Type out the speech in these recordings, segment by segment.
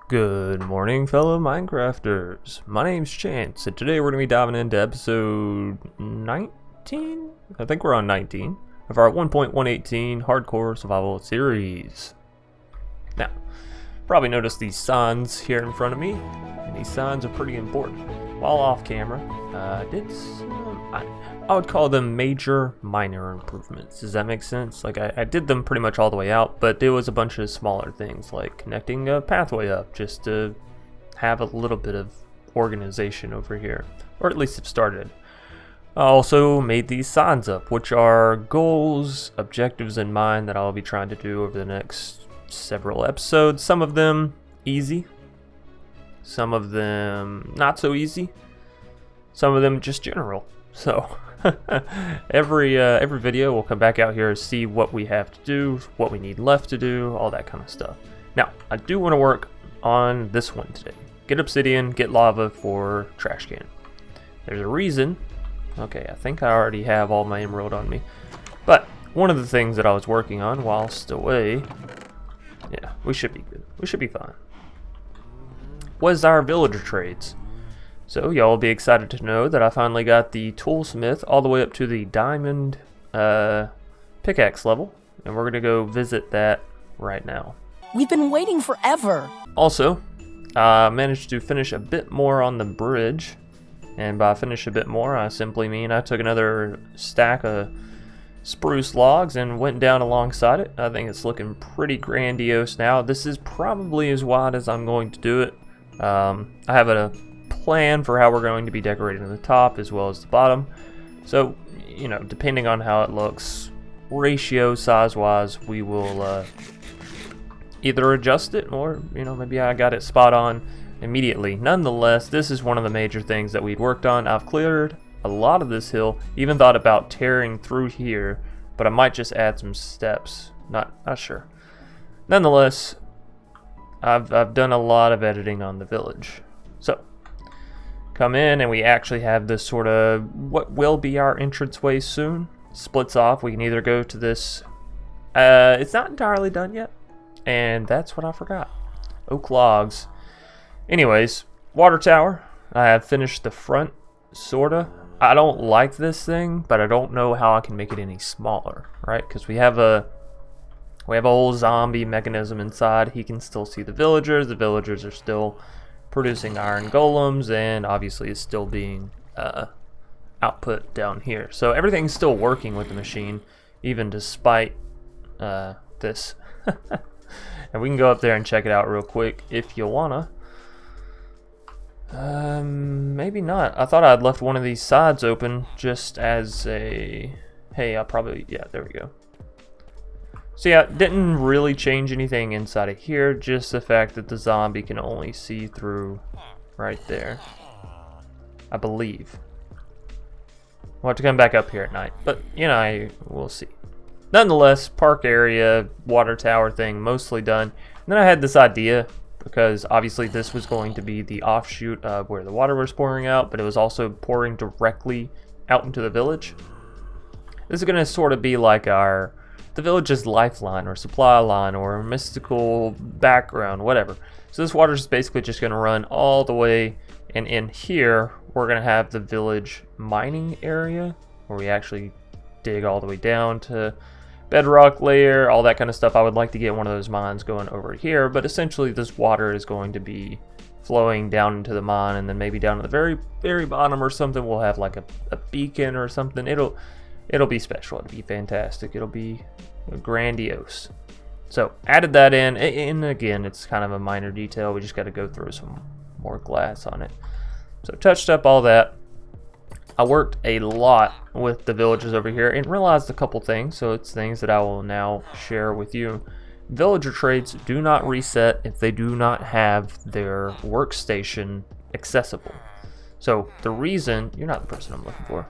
Good morning, fellow Minecrafters. My name's Chance, and today we're going to be diving into episode 19? I think we're on 19 of our 1.118 Hardcore Survival series. Now, probably noticed these signs here in front of me, and these signs are pretty important. While off camera, I did some, I would call them major minor improvements. Does that make sense? Like, I did them pretty much all the way out, but there was a bunch of smaller things, like connecting a pathway up, just to have a little bit of organization over here, or at least it started. I also made these signs up, which are goals, objectives in mind that I'll be trying to do over the next several episodes. Some of them easy, some of them not so easy, some of them just general. So every video we'll come back out here and see what we have to do, what we need left to do, all that kind of stuff. Now, I do want to work on this one today. Get obsidian, get lava for trash can. There's a reason. Okay, I think I already have all my emerald on me. But one of the things that I was working on whilst away, yeah, we should be good. We should be fine, was our villager trades. So y'all will be excited to know that I finally got the toolsmith all the way up to the diamond pickaxe level, and we're gonna go visit that right now. We've been waiting forever. Also, I managed to finish a bit more on the bridge, and by finish a bit more, I simply mean I took another stack of spruce logs and went down alongside it. I think it's looking pretty grandiose now. This is probably as wide as I'm going to do it. I have a plan for how we're going to be decorating the top as well as the bottom. So, you know, depending on how it looks, ratio size-wise, we will either adjust it or, you know, maybe I got it spot on immediately. Nonetheless, this is one of the major things that we'd worked on. I've cleared a lot of this hill, even thought about tearing through here, but I might just add some steps. Not sure. Nonetheless, I've done a lot of editing on the village. So, come in and we actually have this sort of what will be our entranceway soon. Splits off. We can either go to this, it's not entirely done yet, and that's what I forgot. Oak logs. Anyways, water tower. I have finished the front, sorta. I don't like this thing, but I don't know how I can make it any smaller, right? Because we have a whole zombie mechanism inside. He can still see the villagers. The villagers are still producing iron golems, and obviously is still being output down here. So everything's still working with the machine, even despite this. And we can go up there and check it out real quick if you wanna. Maybe not. I thought I'd left one of these sides open just as a, hey, I'll probably, yeah, there we go. So yeah, didn't really change anything inside of here, just the fact that the zombie can only see through right there, I believe. We'll have to come back up here at night, but you know, we'll see. Nonetheless, park area, water tower thing, mostly done. And then I had this idea, because obviously this was going to be the offshoot of where the water was pouring out, but it was also pouring directly out into the village. This is going to sort of be like the village's lifeline or supply line or mystical background, whatever. So this water is basically just going to run all the way, and in here we're going to have the village mining area where we actually dig all the way down to bedrock layer, all that kind of stuff. I would like to get one of those mines going over here, but essentially this water is going to be flowing down into the mine, and then maybe down at the very bottom or something we'll have like a beacon or something. It'll be special. It'll be fantastic. It'll be grandiose. So added that in, and again, it's kind of a minor detail. We just got to go through some more glass on it. So touched up all that. I worked a lot with the villagers over here and realized a couple things. So it's things that I will now share with you. Villager trades do not reset if they do not have their workstation accessible. So the reason, you're not the person I'm looking for.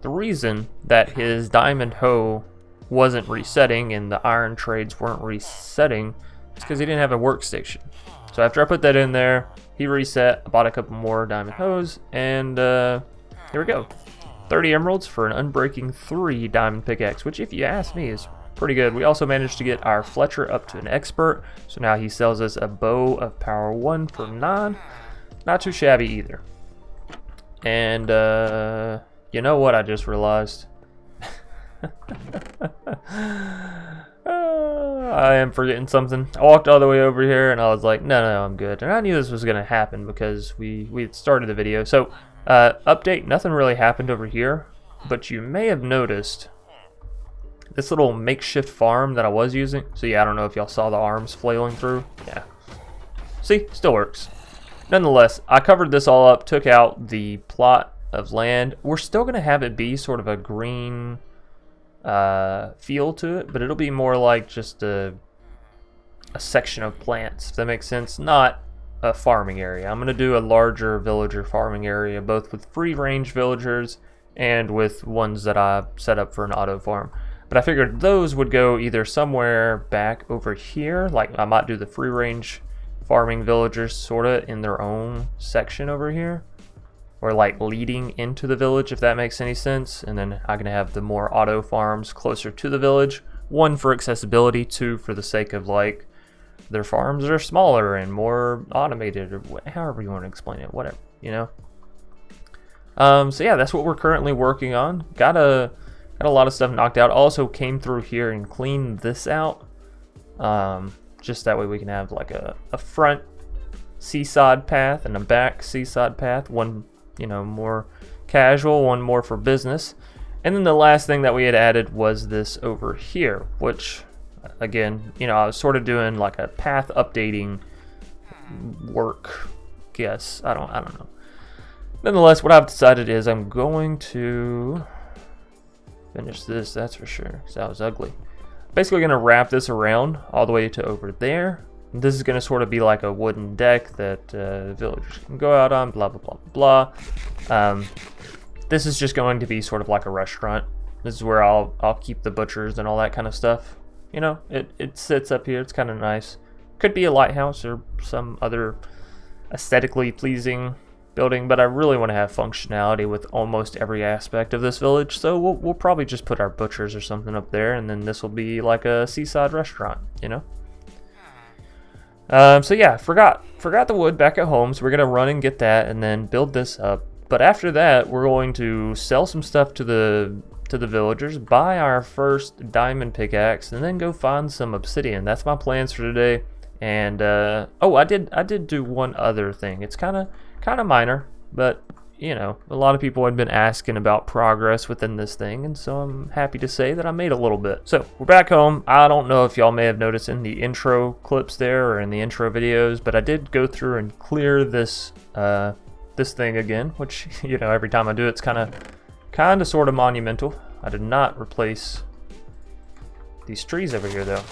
The reason that his diamond hoe wasn't resetting and the iron trades weren't resetting is because he didn't have a workstation. So after I put that in there, he reset. I bought a couple more diamond hoes, and here we go. 30 emeralds for an unbreaking 3 diamond pickaxe, which if you ask me is pretty good. We also managed to get our Fletcher up to an expert, so now he sells us a bow of power 1 for 9. Not too shabby either. And you know what I just realized? I am forgetting something. I walked all the way over here and I was like, no, I'm good. And I knew this was going to happen because we had started the video. So, update, nothing really happened over here. But you may have noticed this little makeshift farm that I was using. So yeah, I don't know if y'all saw the arms flailing through. Yeah. See, still works. Nonetheless, I covered this all up, took out the plot of land. We're still going to have it be sort of a green feel to it, but it'll be more like just a section of plants, if that makes sense. Not a farming area. I'm going to do a larger villager farming area, both with free range villagers and with ones that I set up for an auto farm. But I figured those would go either somewhere back over here, like I might do the free range farming villagers sort of in their own section over here, or like leading into the village, if that makes any sense. And then I'm gonna have the more auto farms closer to the village. 1 for accessibility, 2 for the sake of like their farms are smaller and more automated, or however you want to explain it, whatever, you know. So yeah, that's what we're currently working on. Got a lot of stuff knocked out. Also came through here and cleaned this out. Just that way we can have like a front seaside path and a back seaside path. One, you know, more casual, one more for business. And then the last thing that we had added was this over here, which again, you know, I was sort of doing like a path updating work. Guess I don't know. Nonetheless, what I've decided is I'm going to finish this, that's for sure, because that was ugly. Basically going to wrap this around all the way to over there. This is going to sort of be like a wooden deck that villagers can go out on, blah, blah, blah, blah. This is just going to be sort of like a restaurant. This is where I'll keep the butchers and all that kind of stuff. You know, it sits up here. It's kind of nice. Could be a lighthouse or some other aesthetically pleasing building, but I really want to have functionality with almost every aspect of this village, so we'll probably just put our butchers or something up there, and then this will be like a seaside restaurant, you know. So yeah, forgot the wood back at home, so we're gonna run and get that and then build this up. But after that, we're going to sell some stuff to the villagers, buy our first diamond pickaxe, and then go find some obsidian. That's my plans for today. And oh, I did do one other thing. It's kind of minor, but you know, a lot of people had been asking about progress within this thing, and so I'm happy to say that I made a little bit. So we're back home. I don't know if y'all may have noticed in the intro clips there or in the intro videos, but I did go through and clear this this thing again, which, you know, every time I do it's kind of sort of monumental. I did not replace these trees over here though.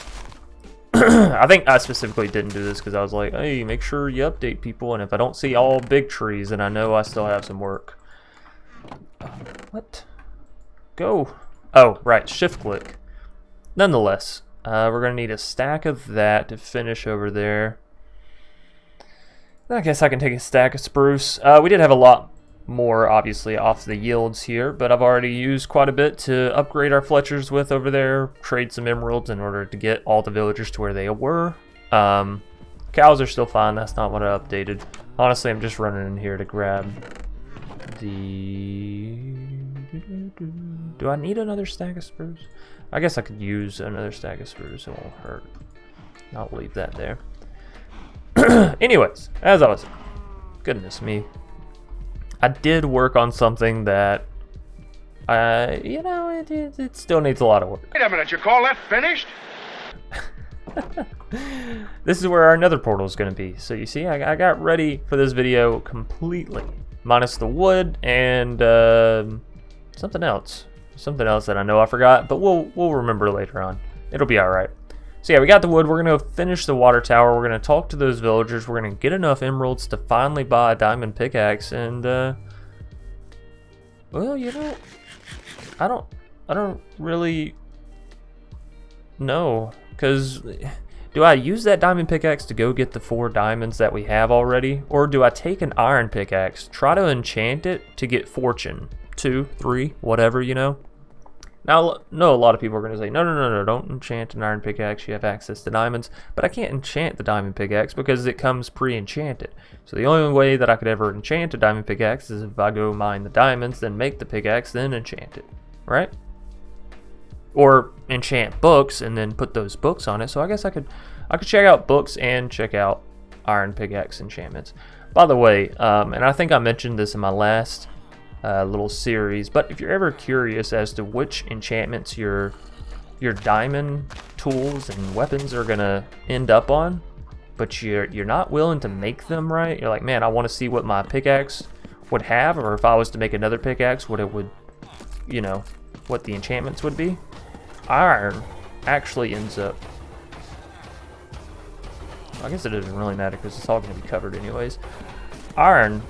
I think I specifically didn't do this because I was like, hey, make sure you update people, and if I don't see all big trees, then I know I still have some work. What? Go. Oh, right, shift click. Nonetheless, we're going to need a stack of that to finish over there. I guess I can take a stack of spruce. We did have a lot more, obviously, off the yields here, but I've already used quite a bit to upgrade our Fletchers with over there, trade some emeralds in order to get all the villagers to where they were. Cows are still fine, that's not what I updated. Honestly, I'm just running in here to grab the... Do I need another stack of spruce? I guess I could use another stack of spruce, it won't hurt. I'll leave that there. Anyways, as I was... Goodness me. I did work on something that, you know, it still needs a lot of work. Wait a minute, you call that finished? This is where our Nether Portal is going to be. So you see, I got ready for this video completely, minus the wood and something else that I know I forgot, but we'll remember later on. It'll be all right. So yeah, we got the wood. We're going to finish the water tower. We're going to talk to those villagers. We're going to get enough emeralds to finally buy a diamond pickaxe. And, well, you know, I don't really know. Because do I use that diamond pickaxe to go get the 4 diamonds that we have already? Or do I take an iron pickaxe, try to enchant it to get fortune? 2, 3, whatever, you know? Now, no, a lot of people are going to say, no, no, no, no, don't enchant an iron pickaxe. You have access to diamonds. But I can't enchant the diamond pickaxe because it comes pre-enchanted. So the only way that I could ever enchant a diamond pickaxe is if I go mine the diamonds, then make the pickaxe, then enchant it, right? Or enchant books and then put those books on it. So I guess I could check out books and check out iron pickaxe enchantments. By the way, and I think I mentioned this in my last little series, but if you're ever curious as to which enchantments your diamond tools and weapons are gonna end up on, but you're not willing to make them, right? You're like, man, I want to see what my pickaxe would have, or if I was to make another pickaxe, what it would, you know, what the enchantments would be. Iron actually ends up, I guess it doesn't really matter because it's all going to be covered anyways. Iron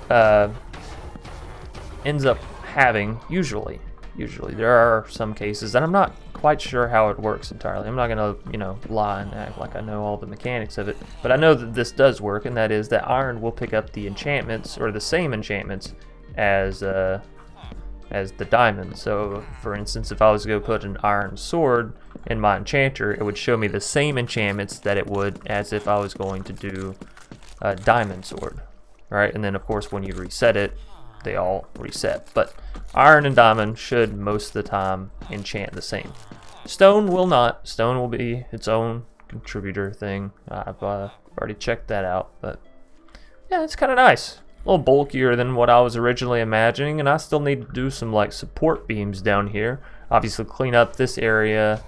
ends up having, usually there are some cases, and I'm not quite sure how it works entirely. I'm not going to, you know, lie and act like I know all the mechanics of it, but I know that this does work, and that is that iron will pick up the enchantments, or the same enchantments as the diamond. So for instance, if I was to go put an iron sword in my enchanter, it would show me the same enchantments that it would as if I was going to do a diamond sword, right? And then of course when you reset it, they all reset. But iron and diamond should most of the time enchant the same. Stone will not. Stone will be its own contributor thing. I've already checked that out, but yeah, it's kind of nice. A little bulkier than what I was originally imagining, and I still need to do some like support beams down here. Obviously clean up this area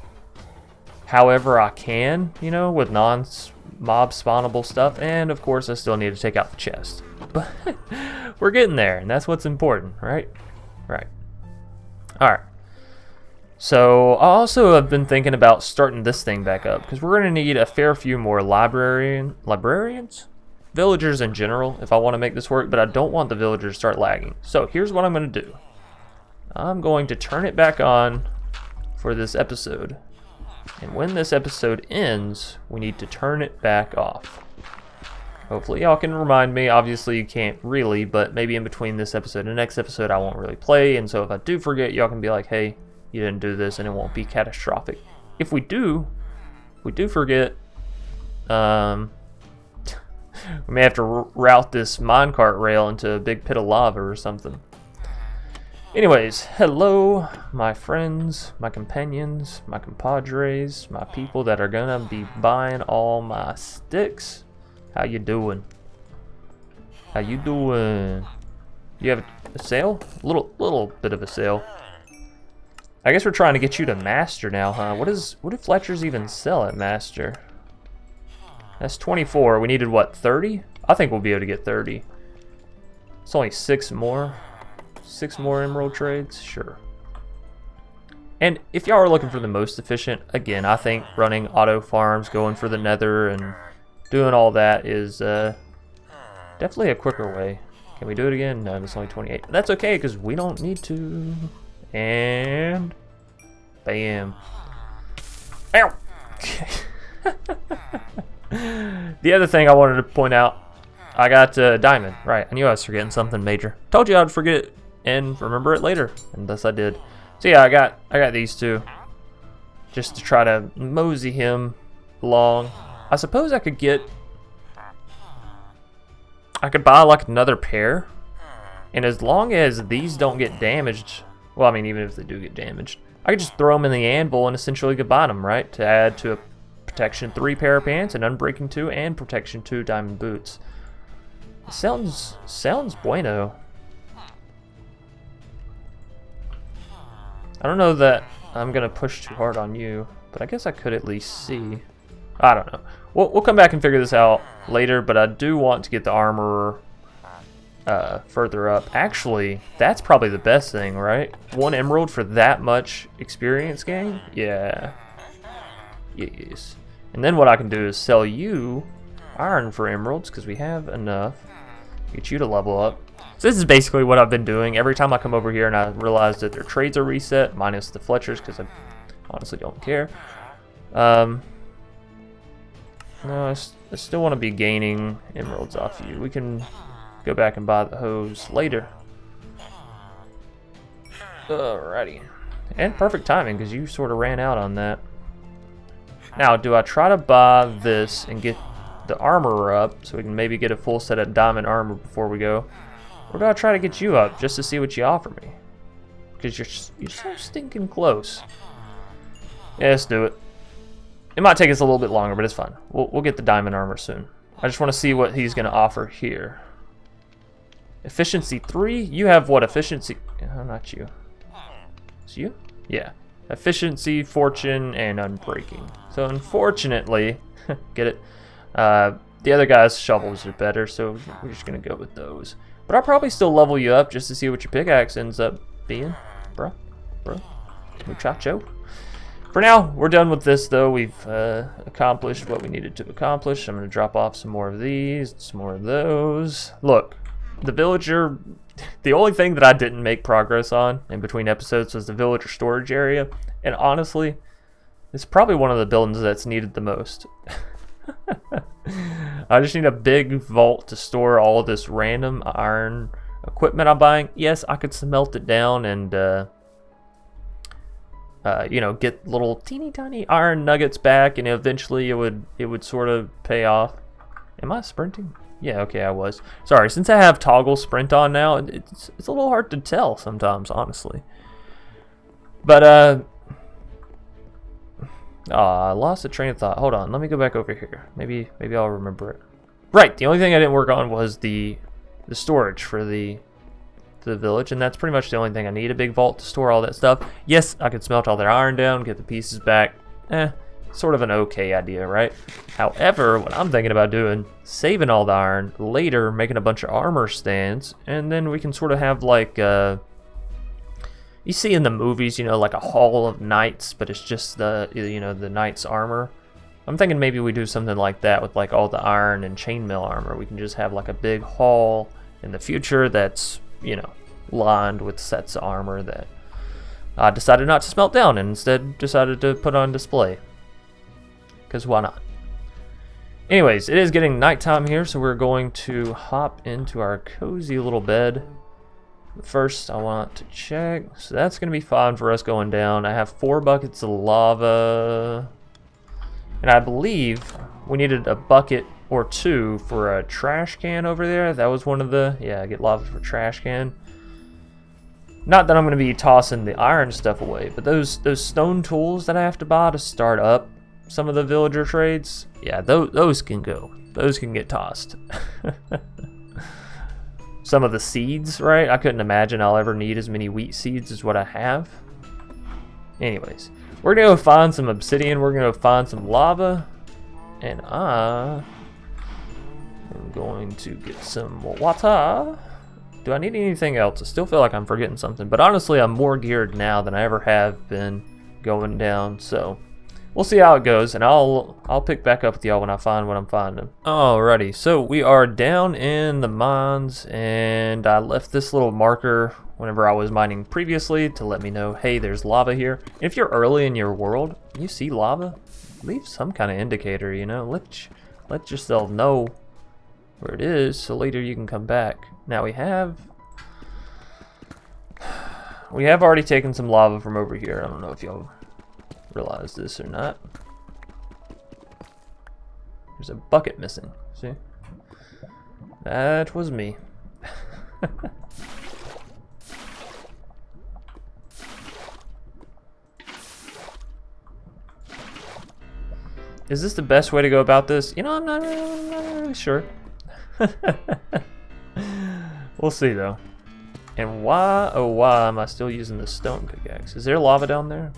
however I can, you know, with non-mob spawnable stuff, and of course I still need to take out the chest. But we're getting there, and that's what's important, right? Right. Alright. So I also have been thinking about starting this thing back up, because we're going to need a fair few more librarians? Villagers in general, if I want to make this work, but I don't want the villagers to start lagging. So here's what I'm going to do. I'm going to turn it back on for this episode. And when this episode ends, we need to turn it back off. Hopefully y'all can remind me. Obviously you can't really, but maybe in between this episode and the next episode I won't really play. And so if I do forget, y'all can be like, hey, you didn't do this, and it won't be catastrophic. If we do forget, we may have to route this minecart rail into a big pit of lava or something. Anyways, hello, my friends, my companions, my compadres, my people that are gonna be buying all my sticks. How you doing? How you doing? You have a sale? A little bit of a sale. I guess we're trying to get you to master now, huh? What do Fletchers even sell at master? That's 24. We needed what, 30? I think we'll be able to get 30. It's only 6 more. 6 more emerald trades? Sure. And if y'all are looking for the most efficient, again, I think running auto farms, going for the nether, and doing all that is definitely a quicker way. Can we do it again? No, it's only 28. That's okay, because we don't need to. And bam. Ow! Okay. The other thing I wanted to point out, I got diamond. Right, I knew I was forgetting something major. Told you I'd forget it and remember it later, and thus I did. So yeah, I got these two, just to try to mosey him along. I suppose I could buy like another pair, and as long as these don't get damaged, well, I mean, even if they do get damaged, I could just throw them in the anvil and essentially combine them, right? To add to a Protection 3 pair of pants, and Unbreaking 2, and Protection 2 diamond boots. Sounds bueno. I don't know that I'm gonna push too hard on you, but I guess I could at least see. I don't know. We'll come back and figure this out later, but I do want to get the armorer further up. Actually, that's probably the best thing, right? 1 emerald for that much experience gain? Yeah. Yes. And then what I can do is sell you iron for emeralds, because we have enough. Get you to level up. So this is basically what I've been doing. Every time I come over here and I realize that their trades are reset, minus the Fletchers, because I honestly don't care. No, I still want to be gaining emeralds off you. We can go back and buy the hose later. Alrighty. And perfect timing, because you sort of ran out on that. Now, do I try to buy this and get the armor up so we can maybe get a full set of diamond armor before we go? Or do I try to get you up just to see what you offer me? Because you're so stinking close. Yeah, let's do it. It might take us a little bit longer, but it's fine. We'll get the diamond armor soon. I just want to see what he's going to offer here. Efficiency 3? You have what? Efficiency... Oh, not you. It's you? Yeah. Efficiency, fortune, and unbreaking. So unfortunately, get it? The other guy's shovels are better, so we're just going to go with those. But I'll probably still level you up just to see what your pickaxe ends up being. Bro. Muchacho. For now, we're done with this, though. We've accomplished what we needed to accomplish. I'm going to drop off some more of these, some more of those. Look, the villager... The only thing that I didn't make progress on in between episodes was the villager storage area. And honestly, it's probably one of the buildings that's needed the most. I just need a big vault to store all of this random iron equipment I'm buying. Yes, I could smelt it down and, you know, get little teeny tiny iron nuggets back, and eventually it would sort of pay off. Am I sprinting? Yeah, okay, I was. Sorry, since I have toggle sprint on now, it's a little hard to tell sometimes, honestly. But, I lost the train of thought. Hold on, let me go back over here. Maybe I'll remember it. Right, the only thing I didn't work on was the storage for the village, and that's pretty much the only thing I need, a big vault to store all that stuff. Yes, I could smelt all their iron down, get the pieces back. Sort of an okay idea, right? However, what I'm thinking about doing, saving all the iron, later making a bunch of armor stands, and then we can sort of have like, you see in the movies, you know, like a hall of knights, but it's just the, you know, the knight's armor. I'm thinking maybe we do something like that with like all the iron and chainmail armor. We can just have like a big hall in the future that's, you know, lined with sets of armor that I decided not to smelt down and instead decided to put on display. Because why not? Anyways, it is getting nighttime here, so we're going to hop into our cozy little bed. First, I want to check. So that's going to be fine for us going down. I have 4 buckets of lava. And I believe we needed a bucket or 2 for a trash can over there. That was one of the... Yeah, I get lava for trash can. Not that I'm going to be tossing the iron stuff away, but those stone tools that I have to buy to start up some of the villager trades, yeah, those can go. Those can get tossed. Some of the seeds, right? I couldn't imagine I'll ever need as many wheat seeds as what I have. Anyways, we're going to go find some obsidian. We're going to go find some lava. And I am going to get some water. Do I need anything else? I still feel like I'm forgetting something. But honestly, I'm more geared now than I ever have been going down. So... we'll see how it goes, and I'll pick back up with y'all when I find what I'm finding. Alrighty, so we are down in the mines, and I left this little marker whenever I was mining previously to let me know, hey, there's lava here. If you're early in your world, you see lava, leave some kind of indicator, you know, let yourself know where it is, so later you can come back. Now we have already taken some lava from over here. I don't know if y'all realize this or not. There's a bucket missing. See? That was me. Is this the best way to go about this? You know, I'm not really sure. We'll see though. And why, oh why am I still using the stone pickaxe? Is there lava down there?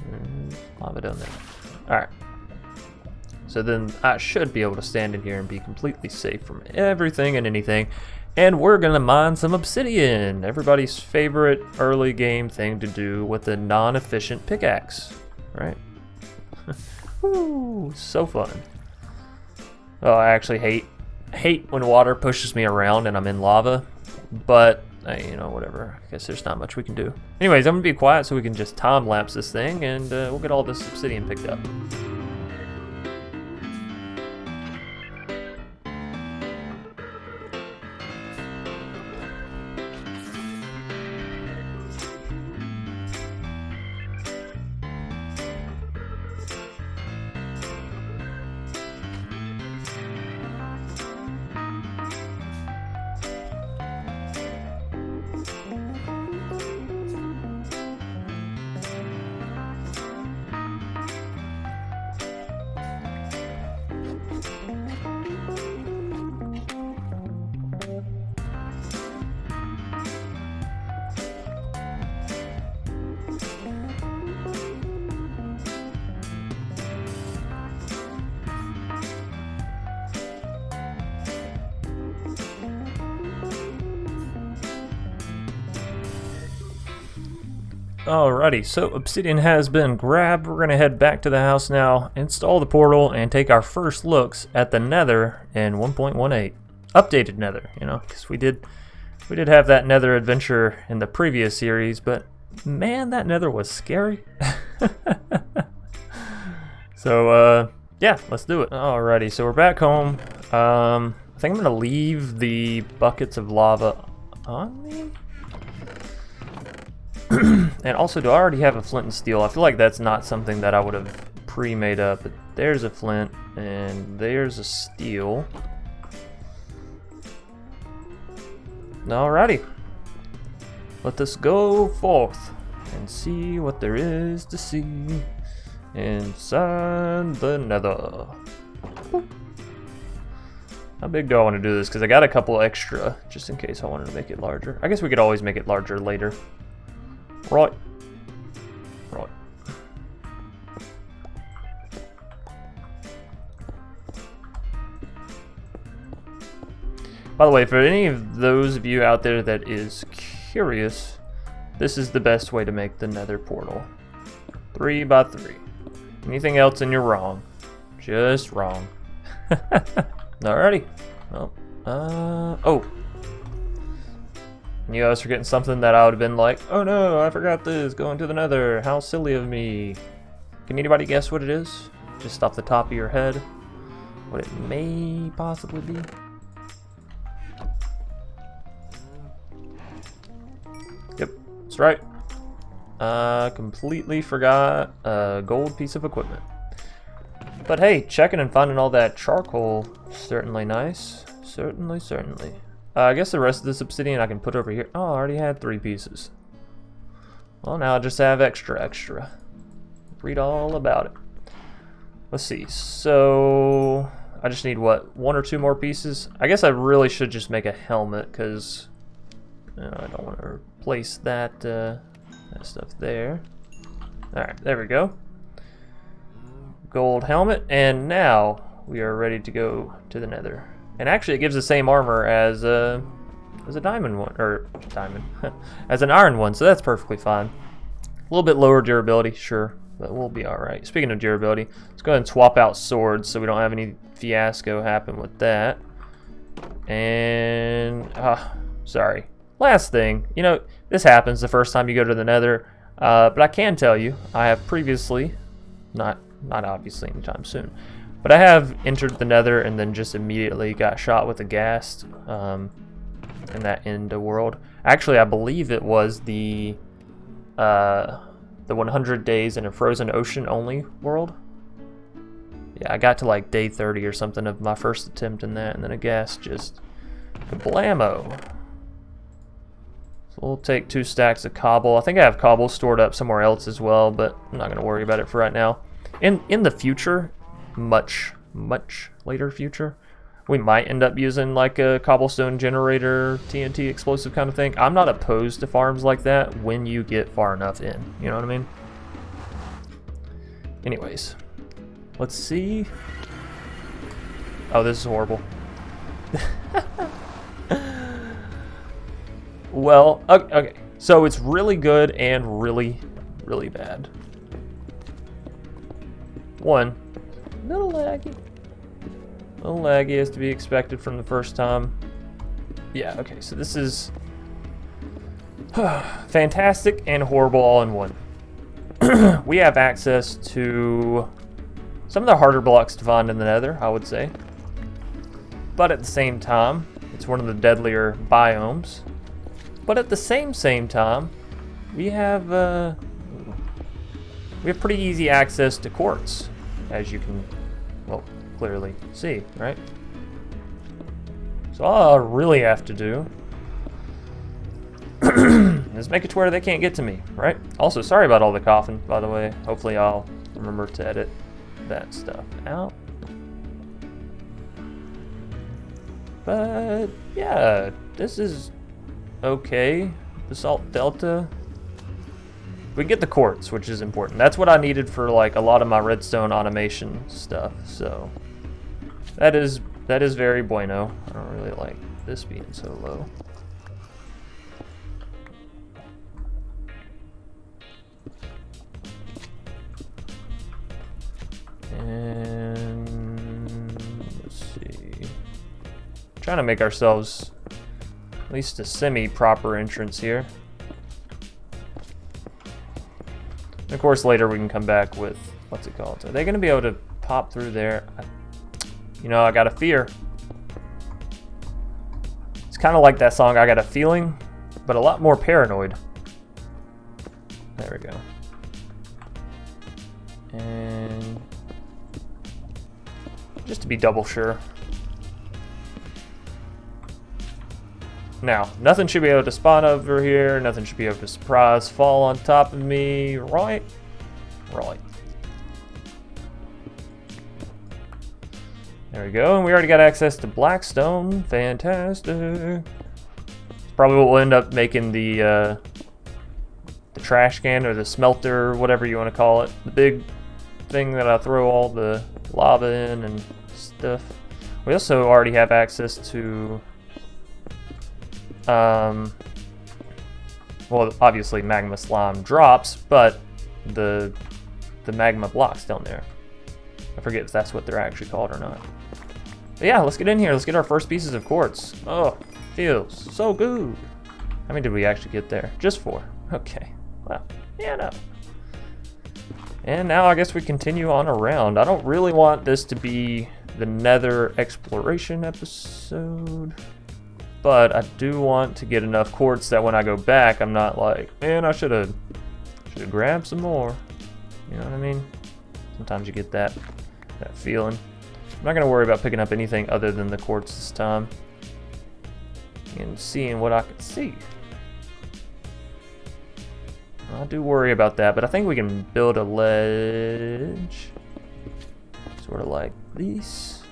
Lava down there. Alright. So then I should be able to stand in here and be completely safe from everything and anything. And we're gonna mine some obsidian. Everybody's favorite early game thing to do with a non-efficient pickaxe. Right? Woo, so fun. Oh, I actually hate when water pushes me around and I'm in lava. But you know, whatever. I guess there's not much we can do. Anyways, I'm gonna be quiet so we can just time-lapse this thing, and we'll get all this obsidian picked up. Alrighty, so obsidian has been grabbed. We're gonna head back to the house now, install the portal, and take our first looks at the Nether in 1.18. Updated Nether, you know, because we did have that Nether adventure in the previous series, but man, that Nether was scary. So yeah, let's do it. Alrighty, so we're back home. I think I'm gonna leave the buckets of lava on me. And also, do I already have a flint and steel? I feel like that's not something that I would have pre-made up, but there's a flint and there's a steel. Alrighty, let us go forth and see what there is to see inside the Nether. Boop. How big do I want to do this? Because I got a couple extra just in case I wanted to make it larger. I guess we could always make it larger later. Right. Right. By the way, for any of those of you out there that is curious, this is the best way to make the Nether Portal. 3 by 3. Anything else and you're wrong. Just wrong. Alrighty. Well, oh. You guys forgetting something that I would have been like, oh no, I forgot this, going to the Nether, how silly of me. Can anybody guess what it is? Just off the top of your head, what it may possibly be? Yep, that's right. Completely forgot a gold piece of equipment. But hey, checking and finding all that charcoal, certainly nice. Certainly, certainly. I guess the rest of this obsidian I can put over here. Oh, I already had 3 pieces. Well, now I just have extra. Read all about it. Let's see. So, I just need, what, 1 or 2 more pieces? I guess I really should just make a helmet, because I don't want to replace that, stuff there. Alright, there we go. Gold helmet, and now we are ready to go to the Nether. And actually, it gives the same armor as a diamond one, or diamond, as an iron one. So that's perfectly fine. A little bit lower durability, sure, but we'll be all right. Speaking of durability, let's go ahead and swap out swords so we don't have any fiasco happen with that. And sorry. Last thing, you know, this happens the first time you go to the Nether, but I can tell you, I have previously, not obviously anytime soon, but I have entered the Nether and then just immediately got shot with a ghast in that end of world. Actually, I believe it was the 100 days in a frozen ocean only world. Yeah, I got to like day 30 or something of my first attempt in that, and then a ghast just kablamo. So we'll take 2 stacks of cobble. I think I have cobble stored up somewhere else as well, but I'm not going to worry about it for right now. In the future, much later future, we might end up using like a cobblestone generator, TNT explosive kind of thing. I'm not opposed to farms like that when you get far enough in, you know what I mean? Anyways, let's see. Oh, this is horrible. Well, okay, so it's really good and really bad. One, a little laggy. A little laggy as to be expected from the first time. Yeah, okay, so this is fantastic and horrible all in one. We have access to some of the harder blocks to find in the Nether, I would say. But at the same time, it's one of the deadlier biomes. But at the same time, we have pretty easy access to quartz, as you can, well, clearly see, right? So all I really have to do is make it to where they can't get to me, right? Also, sorry about all the coughing, by the way. Hopefully I'll remember to edit that stuff out. But yeah, this is okay. Basalt Delta. We get the quartz, which is important. That's what I needed for like a lot of my redstone automation stuff. So that is very bueno. I don't really like this being so low. And let's see. Trying to make ourselves at least a semi-proper entrance here. And of course, later we can come back with, what's it called? Are they going to be able to pop through there? You know, I got a fear. It's kind of like that song, I Got a Feeling, but a lot more paranoid. There we go. And just to be double sure. Now, nothing should be able to spawn over here. Nothing should be able to surprise fall on top of me. Right? Right. There we go. And we already got access to Blackstone. Fantastic. Probably what we'll end up making the trash can or the smelter, whatever you want to call it. The big thing that I throw all the lava in and stuff. We also already have access to well, obviously magma slime drops, but the magma blocks down there. I forget if that's what they're actually called or not. But yeah, let's get in here. Let's get our first pieces of quartz. Oh, feels so good. How many did we actually get there? Just 4. Okay. Well, yeah, no. And now I guess we continue on around. I don't really want this to be the Nether exploration episode, but I do want to get enough quartz that when I go back, I'm not like, man, I should have grabbed some more. You know what I mean? Sometimes you get that feeling. I'm not gonna worry about picking up anything other than the quartz this time, and seeing what I can see. I do worry about that, but I think we can build a ledge, sort of like this.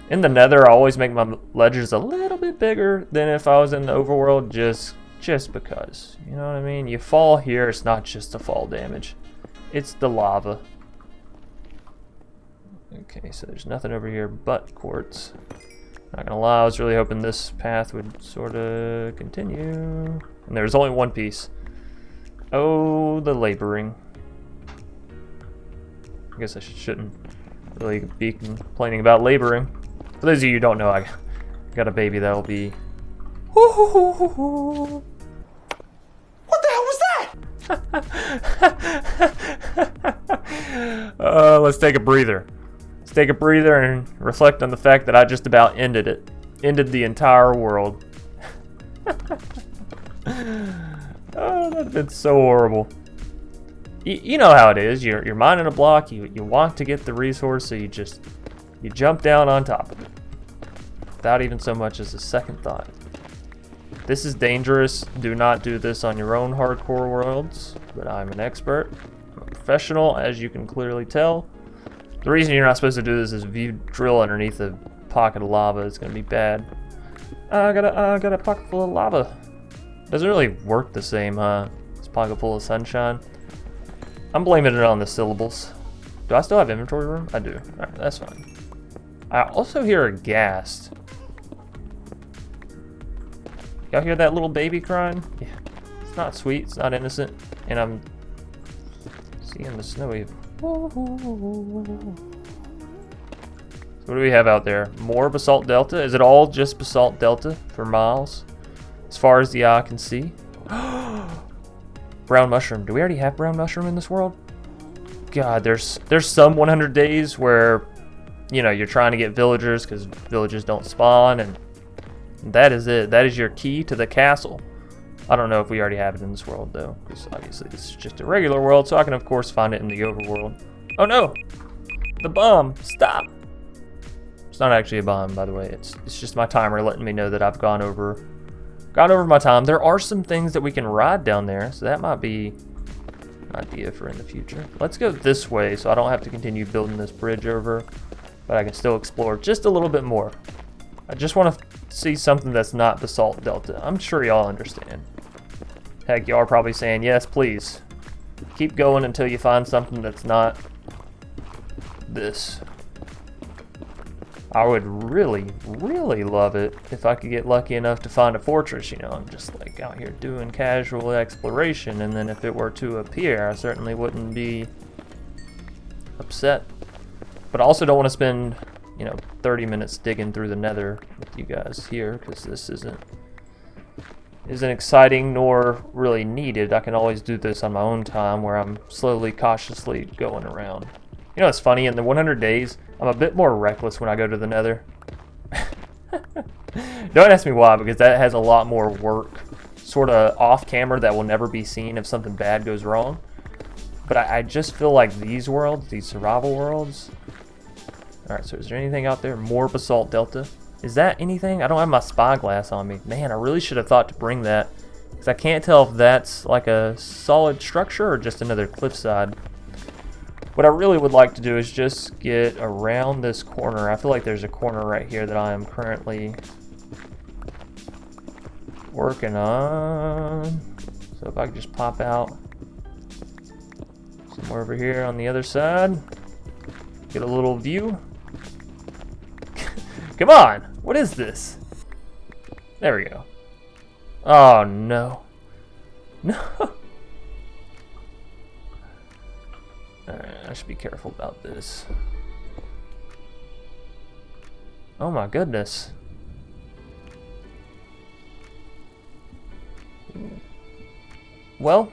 In the Nether, I always make my ledges a little bit bigger than if I was in the overworld, just because. You know what I mean? You fall here, it's not just the fall damage. It's the lava. Okay, so there's nothing over here but quartz. Not gonna lie, I was really hoping this path would sort of continue. And there's only one piece. Oh, the laboring. I guess I shouldn't really be complaining about laboring. For those of you who don't know, I got a baby that'll be... What the hell was that? Let's take a breather. Let's take a breather and reflect on the fact that I just about ended it. Ended the entire world. Oh, that'd have been so horrible. You know how it is. You're mining a block. You want to get the resource, so you jump down on top of it without even so much as a second thought. This is dangerous. Do not do this on your own hardcore worlds. But I'm an expert. I'm a professional, as you can clearly tell. The reason you're not supposed to do this is if you drill underneath a pocket of lava, it's gonna be bad. I got a pocket full of lava. Doesn't really work the same, huh? This pocket full of sunshine. I'm blaming it on the syllables. Do I still have inventory room? I do. Alright, that's fine. I also hear a ghast. Y'all hear that little baby crying? Yeah. It's not sweet, it's not innocent. And I'm seeing the snowy. So what do we have out there? More basalt delta? Is it all just basalt delta for miles? As far as the eye can see. Brown mushroom. Do we already have brown mushroom in this world? God, there's some 100 days where, you know, you're trying to get villagers because villagers don't spawn, and that is it. That is your key to the castle. I don't know if we already have it in this world though, because obviously this is just a regular world, so I can of course find it in the overworld. Oh no! The bomb! Stop! It's not actually a bomb, by the way. It's just my timer letting me know that I've gone over my time. There are some things that we can ride down there, so that might be an idea for in the future. Let's go this way so I don't have to continue building this bridge over, but I can still explore just a little bit more. I just want to see something that's not basalt delta. I'm sure y'all understand. Heck, y'all are probably saying, yes, please. Keep going until you find something that's not this. I would really, really love it if I could get lucky enough to find a fortress, you know. I'm just like out here doing casual exploration, and then if it were to appear, I certainly wouldn't be upset. But I also don't want to spend, 30 minutes digging through the Nether with you guys here, because this isn't exciting nor really needed. I can always do this on my own time, where I'm slowly, cautiously going around. You know, it's funny, in the 100 days, I'm a bit more reckless when I go to the Nether. Don't ask me why, because that has a lot more work, sort of off camera, that will never be seen if something bad goes wrong. But I just feel like these worlds, these survival worlds... Alright, so is there anything out there? More basalt delta. Is that anything? I don't have my spyglass on me. Man, I really should have thought to bring that, because I can't tell if that's like a solid structure or just another cliffside. What I really would like to do is just get around this corner. I feel like there's a corner right here that I am currently working on. So if I could just pop out somewhere over here on the other side, get a little view. Come on! What is this? There we go. Oh no. No! Alright, I should be careful about this. Oh my goodness. Well.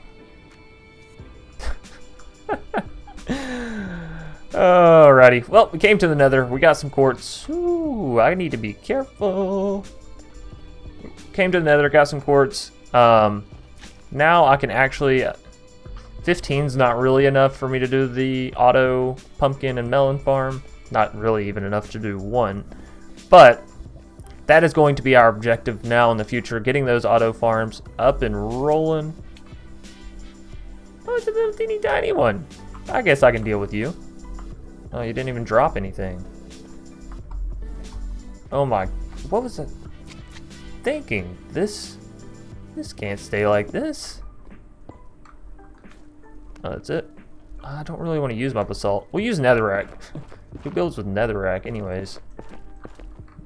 Alrighty. Well, we came to the Nether. We got some quartz. Ooh, I need to be careful. Came to the Nether, got some quartz. Now I can actually... 15's not really enough for me to do the auto pumpkin and melon farm. Not really even enough to do one. But that is going to be our objective now in the future. Getting those auto farms up and rolling. Oh, it's a little teeny tiny one. I guess I can deal with you. Oh, you didn't even drop anything. Oh my, what was that thinking? This can't stay like this. Oh, that's it. I don't really want to use my basalt. We'll use netherrack. Who builds with netherrack anyways?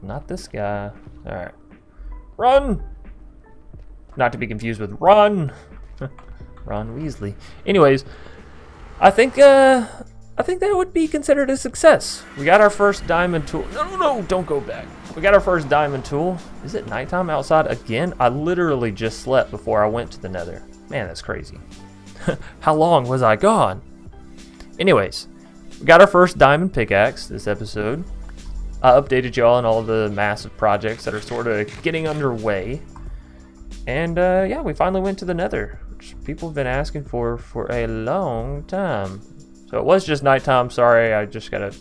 Not this guy. Alright. Run! Not to be confused with run! Ron Weasley. Anyways, I think that would be considered a success. We got our first diamond tool. No, don't go back. We got our first diamond tool. Is it nighttime outside again? I literally just slept before I went to the Nether. Man, that's crazy. How long was I gone? Anyways, we got our first diamond pickaxe this episode. I updated y'all on all the massive projects that are sort of getting underway. And yeah, we finally went to the Nether, which people have been asking for a long time. So it was just nighttime. Sorry, I just gotta,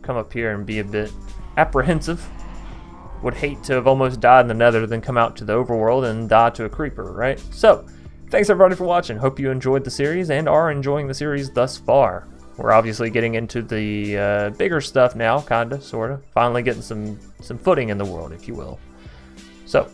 come up here and be a bit apprehensive. Would hate to have almost died in the Nether, then come out to the overworld and die to a creeper, right? So, thanks everybody for watching. Hope you enjoyed the series and are enjoying the series thus far. We're obviously getting into the bigger stuff now, kinda, sorta. Finally getting some footing in the world, if you will. So,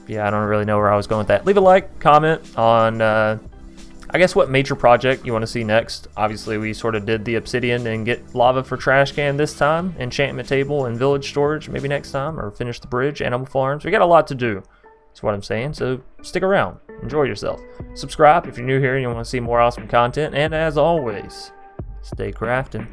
yeah, I don't really know where I was going with that. Leave a like, comment on, I guess, what major project you want to see next. Obviously, we sort of did the obsidian and get lava for trash can this time. Enchantment table and village storage maybe next time. Or finish the bridge, animal farms. We got a lot to do. That's what I'm saying. So stick around. Enjoy yourself. Subscribe if you're new here and you want to see more awesome content. And as always, stay crafting.